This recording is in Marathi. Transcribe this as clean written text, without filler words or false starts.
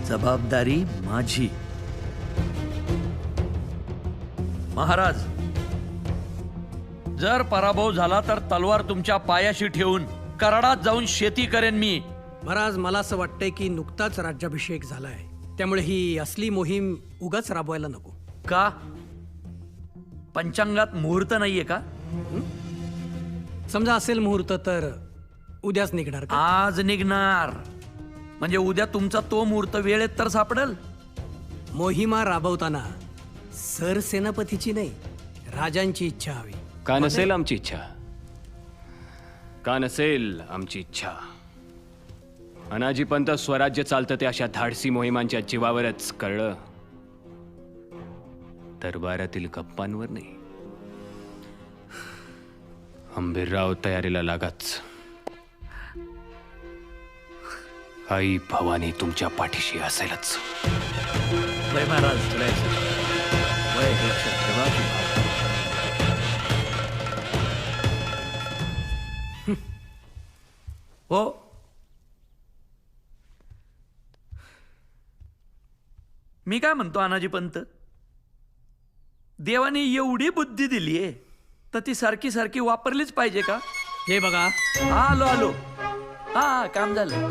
जबाबदारी माझी. महाराज, जर पराभव झाला तर तलवार तुमच्या पायाशी ठेवून कराडात जाऊन शेती करेन मी. महाराज, मला असं वाटतंय की नुकताच राज्याभिषेक झालाय, त्यामुळे ही असली मोहीम उगाच राबवायला नको. का? पंचांगात मुहूर्त नाहीये का? समजा असेल मुहूर्त तर उद्याच निघणार का? आज निघणार. म्हणजे उद्या तुमचा तो मुहूर्त वेळेत तर सापडेल. मोहिमा राबवताना सरसेनापतीची नाही, राजांची इच्छा हवी. का नसेल आमची इच्छा? का नसेल आमची इच्छा? अनाजीपंत स्वराज्य चालतं ते अशा धाडसी मोहिमांच्या जीवावरच कळलं, दरबारातील गप्पांवर नाही. अंबीरराव तयारीला लागाच. आई भवानी तुमच्या पाठीशी असेलच. लय महाराज, लय. वय एक लक्षात ठेवा की हो. मी काय म्हणतो अनाजी पंत, देवाने एवढी बुद्धी दिलीये तर ती सारखी सारखी वापरलीच पाहिजे का? हे बघा, आलो आलो. हा, काम झालं.